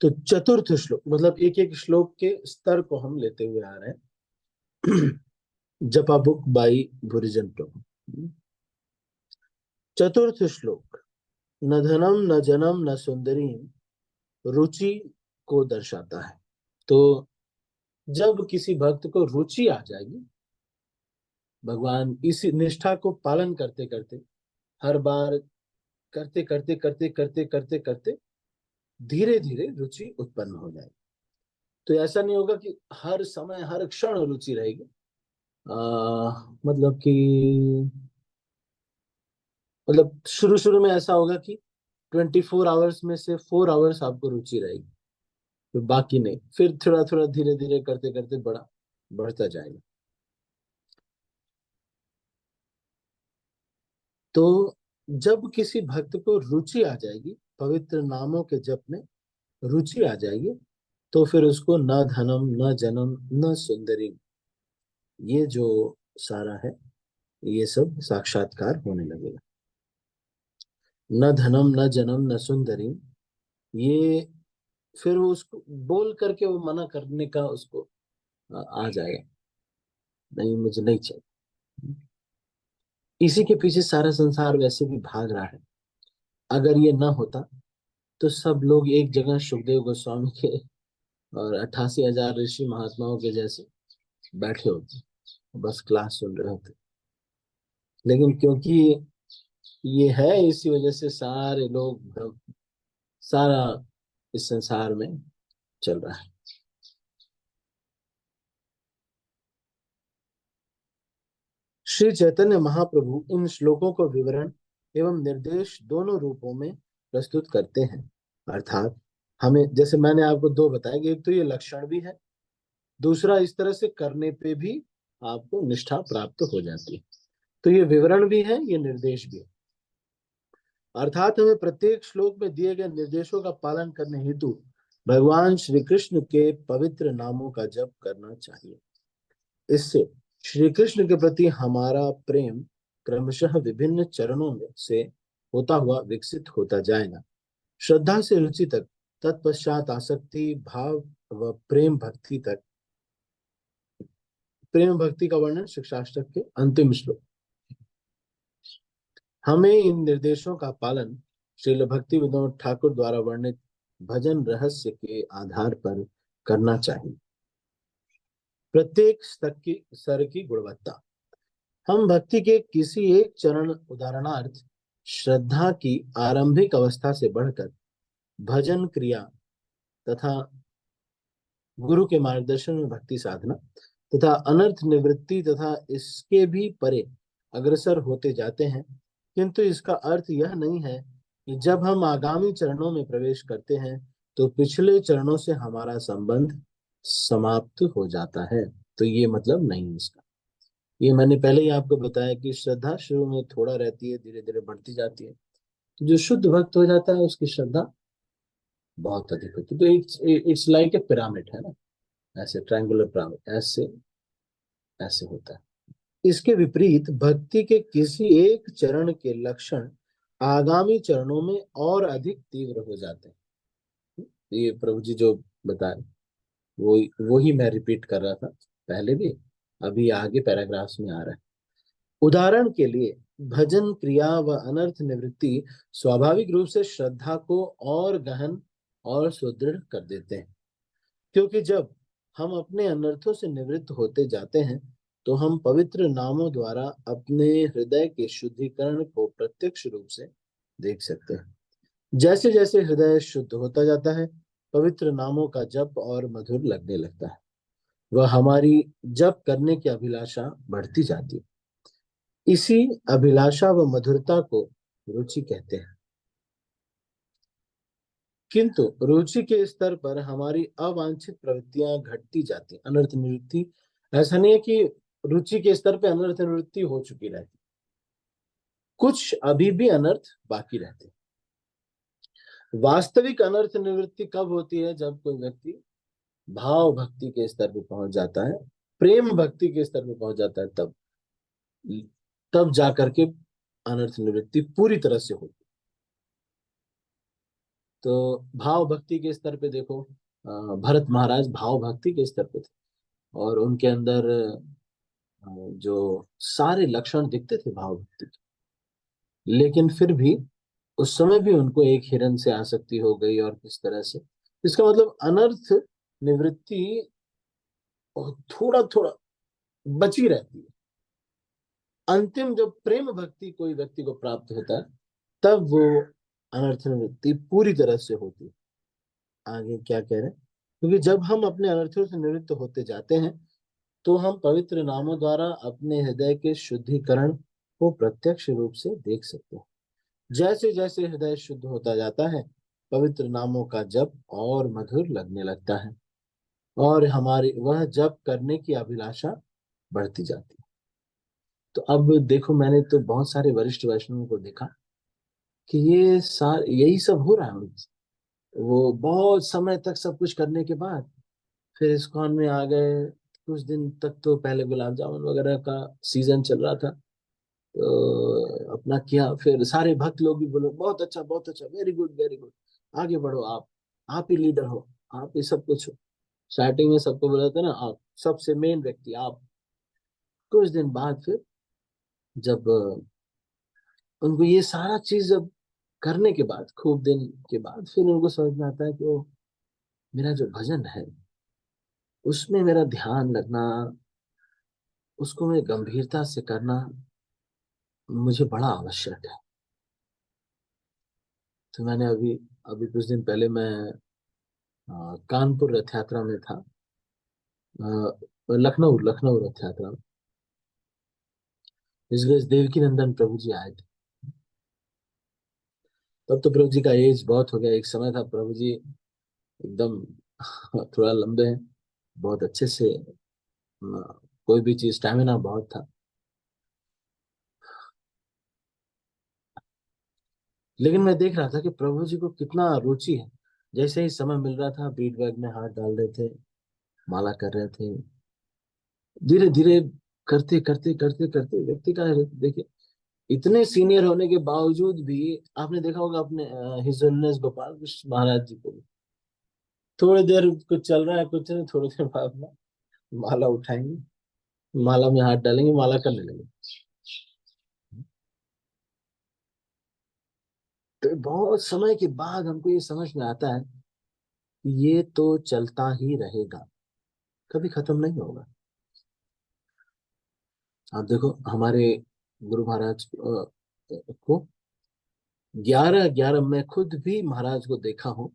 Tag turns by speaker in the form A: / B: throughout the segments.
A: तो चतुर्थ श्लोक मतलब एक एक श्लोक के स्तर को हम लेते हुए आ रहे हैं। जपा बुक बाई भुरिजन प्रभु। चतुर्थ श्लोक, न धनम न जनम न सुंदरी रुचि को दर्शाता है। तो जब किसी भक्त को रुचि आ जाएगी, भगवान इसी निष्ठा को पालन करते करते, हर बार करते करते करते करते करते करते धीरे धीरे रुचि उत्पन्न हो जाएगी। तो ऐसा नहीं होगा कि हर समय हर क्षण रुचि रहेगी। मतलब कि मतलब शुरू शुरू में ऐसा होगा कि 24 आवर्स में से 4 आवर्स आपको रुचि रहेगी, फिर बाकी नहीं, फिर थोड़ा थोड़ा धीरे धीरे करते करते बढ़ता जाएगा। तो जब किसी भक्त को रुचि आ जाएगी, पवित्र नामों के जप में रुचि आ जाएगी, तो फिर उसको न धनम न जनम न सुंदरी, ये जो सारा है ये सब साक्षात्कार होने लगेगा। न धनम न जनम न सुंदरी, ये फिर वो उसको बोल करके वो मना करने का उसको आ जाएगा, नहीं मुझे नहीं चाहिए। इसी के पीछे सारा संसार वैसे भी भाग रहा है। अगर ये ना होता तो सब लोग एक जगह सुखदेव गोस्वामी के और 88,000 ऋषि महात्माओं के जैसे बैठे होते, बस क्लास सुन रहे होते। लेकिन क्योंकि ये है, इसी वजह से सारे लोग, सारा इस संसार में चल रहा है। श्री चैतन्य महाप्रभु इन श्लोकों को विवरण एवं निर्देश दोनों रूपों में प्रस्तुत करते हैं। अर्थात हमें, जैसे मैंने आपको दो बताया कि एक तो ये लक्षण भी है, दूसरा इस तरह से करने पे भी आपको निष्ठा प्राप्त हो जाती है। तो ये विवरण भी है, ये निर्देश भी है। अर्थात हमें प्रत्येक श्लोक में दिए गए निर्देशों का पालन करने हेतु भगवान श्री कृष्ण के पवित्र नामों का जप करना चाहिए। इससे श्री कृष्ण के प्रति हमारा प्रेम क्रमशः विभिन्न चरणों में से होता हुआ विकसित होता जाएगा। श्रद्धा से रुचि तक, तत्पश्चात आसक्ति भाव व प्रेम भक्ति तक। प्रेम भक्ति का वर्णन शिक्षाष्टक के अंतिम श्लोक। हमें इन निर्देशों का पालन श्रील भक्ति विनोद ठाकुर द्वारा वर्णित भजन रहस्य के आधार पर करना चाहिए। प्रत्येक स्तर की गुणवत्ता। हम भक्ति के किसी एक चरण, उदाहरणार्थ श्रद्धा की आरंभिक अवस्था से बढ़कर भजन क्रिया तथा गुरु के मार्गदर्शन में भक्ति साधना तथा अनर्थ निवृत्ति तथा इसके भी परे अग्रसर होते जाते हैं। किंतु इसका अर्थ यह नहीं है कि जब हम आगामी चरणों में प्रवेश करते हैं तो पिछले चरणों से हमारा संबंध समाप्त हो जाता है। तो ये मतलब नहीं है इसका। ये मैंने पहले ही आपको बताया कि श्रद्धा शुरू में थोड़ा रहती है, धीरे धीरे बढ़ती जाती है। तो जो शुद्ध भक्त हो जाता है उसकी श्रद्धा बहुत अधिक होती है। तो इट्स लाइक ए पिरामिड, है ना, ऐसे ट्रायंगुलर पिरामिड, ऐसे ऐसे होता है। इसके विपरीत भक्ति के किसी एक चरण के लक्षण आगामी चरणों में और अधिक तीव्र हो जाते हैं। ये प्रभु जी जो बताए वो ही मैं रिपीट कर रहा था पहले भी, अभी आगे पैराग्राफ्स में आ रहा है। उदाहरण के लिए भजन क्रिया व अनर्थ निवृत्ति स्वाभाविक रूप से श्रद्धा को और गहन और सुदृढ़ कर देते हैं, क्योंकि जब हम अपने अनर्थों से निवृत्त होते जाते हैं तो हम पवित्र नामों द्वारा अपने हृदय के शुद्धिकरण को प्रत्यक्ष रूप से देख सकते हैं। जैसे जैसे हृदय शुद्ध होता जाता है, पवित्र नामों का जप और मधुर लगने लगता है। वह हमारी जप करने की अभिलाषा बढ़ती जाती है। इसी अभिलाषा व मधुरता को रुचि कहते हैं। किंतु रुचि के स्तर पर हमारी अवांछित प्रवृत्तियां घटती जाती, अनर्थ निवृत्ति। ऐसा नहीं है कि रुचि के स्तर पर अनर्थ निवृत्ति हो चुकी रहती, कुछ अभी भी अनर्थ बाकी रहते। वास्तविक अनर्थ निवृत्ति कब होती है? जब कोई व्यक्ति भाव भक्ति के स्तर पर पहुंच जाता है, प्रेम भक्ति के स्तर पर पहुंच जाता है, तब जाकर के अनर्थ निवृत्ति पूरी तरह से होती। तो भाव भक्ति के स्तर पे देखो, भरत महाराज भाव भक्ति के स्तर पे थे, और उनके अंदर जो सारे लक्षण दिखते थे भाव भक्ति के। लेकिन फिर भी उस समय भी उनको एक हिरन से आसक्ति हो गई, और किस तरह से, इसका मतलब अनर्थ निवृत्ति थोड़ा थोड़ा बची रहती है। अंतिम जब प्रेम भक्ति कोई व्यक्ति को प्राप्त होता है, तब वो अनर्थ निवृत्ति पूरी तरह से होती है। आगे क्या कह रहे हैं, क्योंकि जब हम अपने अनर्थों से निवृत्त होते जाते हैं, तो हम पवित्र नामों द्वारा अपने हृदय के शुद्धिकरण को प्रत्यक्ष रूप से देख सकते हैं। जैसे जैसे हृदय शुद्ध होता जाता है, पवित्र नामों का जप और मधुर लगने लगता है, और हमारी वह जप करने की अभिलाषा बढ़ती जाती है। तो अब देखो, मैंने तो बहुत सारे वरिष्ठ वैष्णवों को देखा कि ये सार यही सब हो रहा है उनसे। वो बहुत समय तक सब कुछ करने के बाद फिर इस्कॉन में आ गए। कुछ दिन तक तो पहले गुलाब जामुन वगैरह का सीजन चल रहा था, तो अपना किया। फिर सारे भक्त लोग भी बोले बहुत अच्छा, वेरी गुड वेरी गुड, आगे बढ़ो, आप ही लीडर हो, आप ही सब कुछ हो। स्टार्टिंग में सबको बोला था ना, आप सबसे मेन व्यक्ति आप। कुछ दिन बाद फिर जब उनको ये सारा चीज जब करने के बाद, खूब दिन के बाद, फिर उनको समझ में आता है कि वो मेरा जो भजन है उसमें मेरा ध्यान लगना, उसको मैं गंभीरता से करना मुझे बड़ा आवश्यक है। तो मैंने अभी अभी कुछ दिन पहले मैं कानपुर रथ यात्रा में था, लखनऊ लखनऊ रथ यात्रा में। इस बीच देवकी नंदन प्रभु जी आए थे। तब तो प्रभु जी का एज बहुत हो गया। एक समय था प्रभु जी एकदम थोड़ा लंबे हैं, बहुत अच्छे से, कोई भी चीज स्टैमिना बहुत था। लेकिन मैं देख रहा था कि प्रभु जी को कितना रुचि है। जैसे ही समय मिल रहा था, बीट बैग में हाथ डाल रहे थे, माला कर रहे थे। धीरे धीरे करते करते करते करते व्यक्ति का, देखिए, इतने सीनियर होने के बावजूद भी आपने देखा होगा अपने हिज होलीनेस गोपाल कृष्ण महाराज जी को भी, थोड़ी देर कुछ चल रहा है, कुछ नहीं, थोड़ी देर बाद में माला उठाएंगे, माला में हाथ डालेंगे, माला करने लगेंगे। तो बहुत समय के बाद हमको ये समझ में आता है कि ये तो चलता ही रहेगा, कभी खत्म नहीं होगा। आप देखो हमारे गुरु महाराज को 11-11, मैं खुद भी महाराज को देखा हूँ।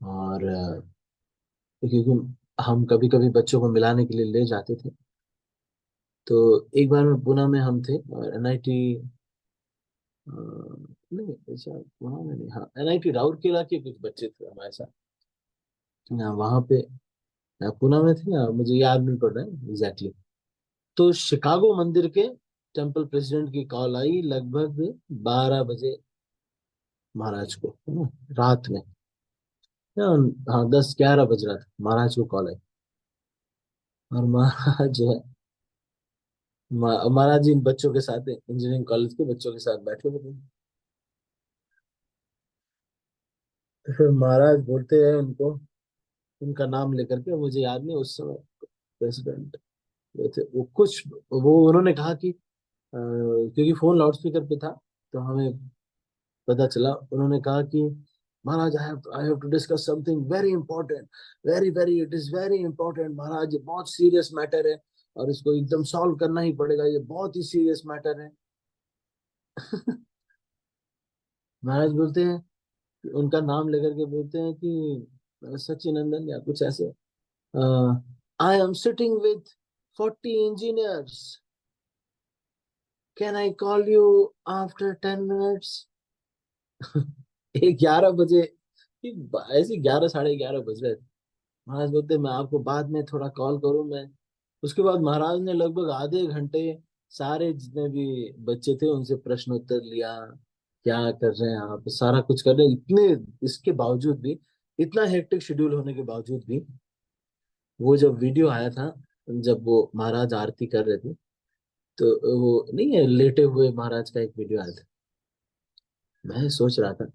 A: और क्योंकि हम कभी कभी बच्चों को मिलाने के लिए ले जाते थे। तो एक बार में पुणे में हम थे, और एनआईटी, नहीं ऐसा वहाँ में नहीं, हाँ एनआईटी राउरकेला के कुछ बच्चे थे हमारे साथ। वहां पे पुणे में थे, मुझे याद नहीं पड़ रहा है एग्जैक्टली। तो शिकागो मंदिर के टेम्पल प्रेसिडेंट की कॉल आई लगभग 12 बजे महाराज को, है ना, रात में। हाँ, हाँ 10-11 बज रहा था, महाराज को कॉल आई। और महाराज जो है, महाराज जी इन बच्चों के साथ, इंजीनियरिंग कॉलेज के बच्चों के साथ बैठे हुए थे। तो फिर महाराज बोलते हैं उनको, उनका नाम लेकर के, मुझे याद नहीं उस समय प्रेसिडेंट वो थे, वो कुछ, वो उन्होंने कहा कि क्योंकि फोन लाउडस्पीकर पे था, तो हमें पता चला। उन्होंने कहा कि Maharaj, I have to discuss something very important, very very it is very important Maharaj, ये बहुत सीरियस मैटर है, और इसको एकदम सॉल्व करना ही पड़ेगा, ये बहुत ही सीरियस मैटर है। महाराज बोलते हैं, उनका नाम लेकर के बोलते हैं कि सचिनंदन या कुछ ऐसे, I am sitting with 40 engineers, can I call you after 10 minutes. 11 बजे, ऐसे 11, 11:30 बज रहे थे। महाराज बोलते मैं आपको बाद में थोड़ा कॉल करूं मैं। उसके बाद महाराज ने लगभग आधे घंटे सारे जितने भी बच्चे थे उनसे प्रश्न उत्तर लिया, क्या कर रहे हैं आप, सारा कुछ कर रहे हैं। इतने, इसके बावजूद भी, इतना हेक्टिक शेड्यूल होने के बावजूद भी, वो जब वीडियो आया था, जब वो महाराज आरती कर रहे थे, तो वो नहीं है, लेटे हुए महाराज का एक वीडियो आया था। मैं सोच रहा था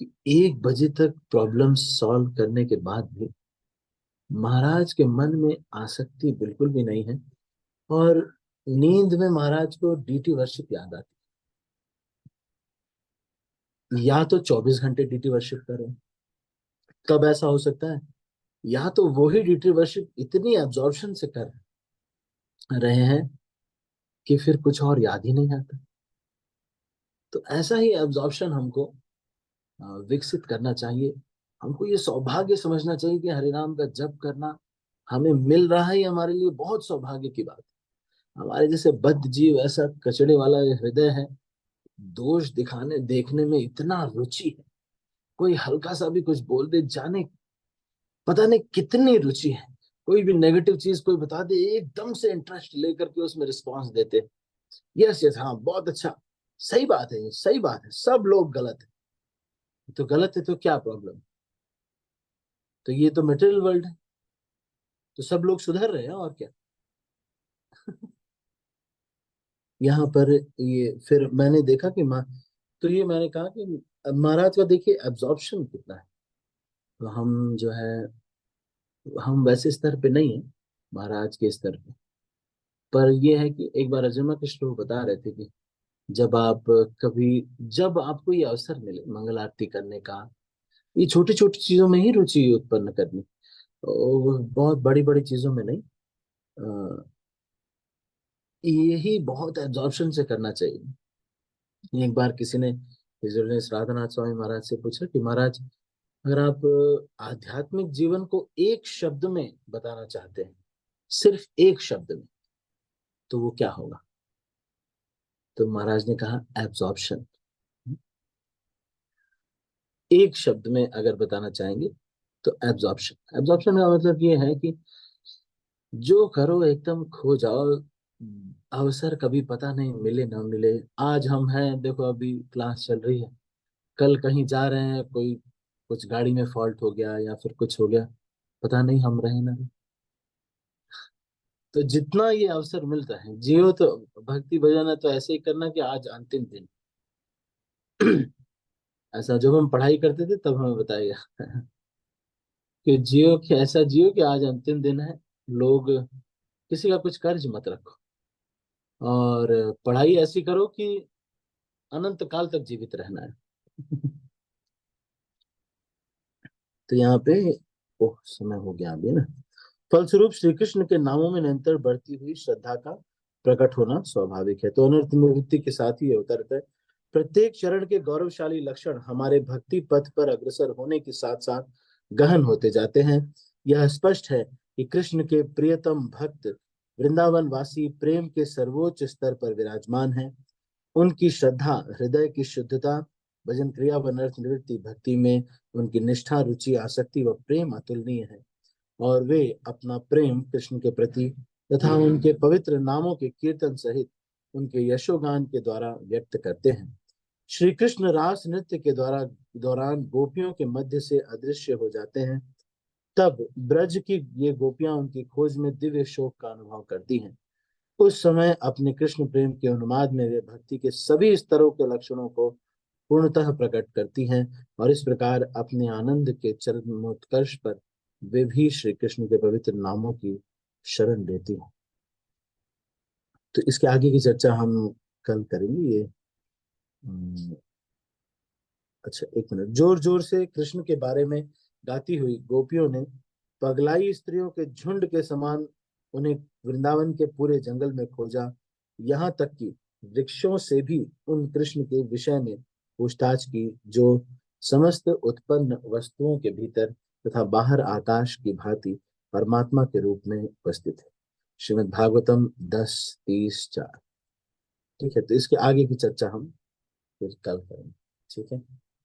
A: कि 1 बजे तक प्रॉब्लम सॉल्व करने के बाद भी महाराज के मन में आसक्ति बिल्कुल भी नहीं है, और नींद में महाराज को डीटी वर्शिप याद आती है। या तो 24 घंटे डीटी वर्शिप करें, कब ऐसा हो सकता है? या तो वही डीटी वर्शिप इतनी एब्जॉर्प्शन से कर रहे हैं कि फिर कुछ और याद ही नहीं आता। तो ऐसा ही एब्जॉर्प्शन हमको विकसित करना चाहिए। हमको ये सौभाग्य समझना चाहिए कि हरिनाम का जप करना हमें मिल रहा है, ये हमारे लिए बहुत सौभाग्य की बात है। हमारे जैसे बद्ध जीव, ऐसा कचड़े वाला ये हृदय है, दोष दिखाने देखने में इतना रुचि है। कोई हल्का सा भी कुछ बोल दे, जाने पता नहीं कितनी रुचि है। कोई भी नेगेटिव चीज कोई बता दे, एकदम से इंटरेस्ट लेकर के उसमें रिस्पॉन्स देते। यस यस, हाँ बहुत अच्छा, सही बात है, सही बात है, सब लोग गलत है। तो गलत है तो क्या प्रॉब्लम? तो ये तो मटेरियल वर्ल्ड है, तो सब लोग सुधर रहे हैं और क्या। यहाँ पर ये फिर मैंने देखा कि तो ये मैंने कहा कि महाराज का देखिए एब्जॉर्प्शन कितना है। तो हम जो है, हम वैसे स्तर पे नहीं है महाराज के स्तर पे। पर ये है कि एक बार अजन्मा कृष्ण वो बता रहे थे कि जब आप कभी, जब आपको ये अवसर मिले मंगल आरती करने का, ये छोटी छोटी चीजों में ही रुचि उत्पन्न करनी, और बहुत बड़ी बड़ी चीजों में नहीं। यही बहुत एब्जॉर्प्शन से करना चाहिए। एक बार किसी ने, राधानाथ स्वामी महाराज से पूछा कि महाराज, अगर आप आध्यात्मिक जीवन को एक शब्द में बताना चाहते हैं, सिर्फ एक शब्द में, तो वो क्या होगा? तो महाराज ने कहा एब्जॉर्प्शन। एक शब्द में अगर बताना चाहेंगे तो एब्जॉर्प्शन। एब्जॉर्प्शन का मतलब ये है कि जो करो एकदम खो जाओ। अवसर कभी पता नहीं मिले ना मिले। आज हम हैं, देखो अभी क्लास चल रही है, कल कहीं जा रहे हैं, कोई कुछ गाड़ी में फॉल्ट हो गया या फिर कुछ हो गया, पता नहीं हम रहे ना रहे। तो जितना ये अवसर मिलता है जियो, तो भक्ति भजन है तो ऐसे ही करना कि आज अंतिम दिन। ऐसा जब हम पढ़ाई करते थे तब हमें बताएगा कि जियो, कि ऐसा जियो कि आज अंतिम दिन है। लोग, किसी का कुछ कर्ज मत रखो, और पढ़ाई ऐसी करो कि अनंत काल तक जीवित रहना है। तो यहाँ पे, ओह समय हो गया अभी ना। फलस्वरूप श्री कृष्ण के नामों में निरंतर बढ़ती हुई श्रद्धा का प्रकट होना स्वाभाविक है। तो अनर्थ निवृत्ति के साथ ही ये होता रहता है। प्रत्येक चरण के गौरवशाली लक्षण हमारे भक्ति पथ पर अग्रसर होने के साथ साथ गहन होते जाते हैं। यह स्पष्ट है कि कृष्ण के प्रियतम भक्त वृंदावन वासी प्रेम के सर्वोच्च स्तर पर विराजमान है। उनकी श्रद्धा, हृदय की शुद्धता, भजन क्रिया व नर्थ निवृत्ति भक्ति में उनकी निष्ठा, रुचि, आसक्ति व प्रेम अतुलनीय है। और वे अपना प्रेम कृष्ण के प्रति तथा उनके पवित्र नामों के कीर्तन सहित उनके यशोगान के द्वारा व्यक्त करते हैं। श्री कृष्ण रास नृत्य के दौरान गोपियों के मध्य से अदृश्य हो जाते हैं। तब ब्रज की ये गोपियां उनकी खोज में दिव्य शोक का अनुभव करती हैं। उस समय अपने कृष्ण प्रेम के उन्माद में वे भक्ति के सभी स्तरों के लक्षणों को पूर्णतः प्रकट करती हैं, और इस प्रकार अपने आनंद के चरमोत्कर्ष पर वे भी श्री कृष्ण के पवित्र नामों की शरण लेती हैं। तो इसके आगे की चर्चा हम कल करेंगे। ये अच्छा, एक मिनट। जोर जोर से कृष्ण के बारे में गाती हुई गोपियों ने पगलाई स्त्रियों के झुंड के समान उन्हें वृंदावन के पूरे जंगल में खोजा। यहाँ तक कि वृक्षों से भी उन कृष्ण के विषय में पूछताछ की, जो समस्त उत्पन्न वस्तुओं के भीतर तथा बाहर आकाश की भांति परमात्मा के रूप में उपस्थित है। श्रीमद् भागवतम 10:30-4। ठीक है, तो इसके आगे की चर्चा हम फिर कल करेंगे। ठीक है।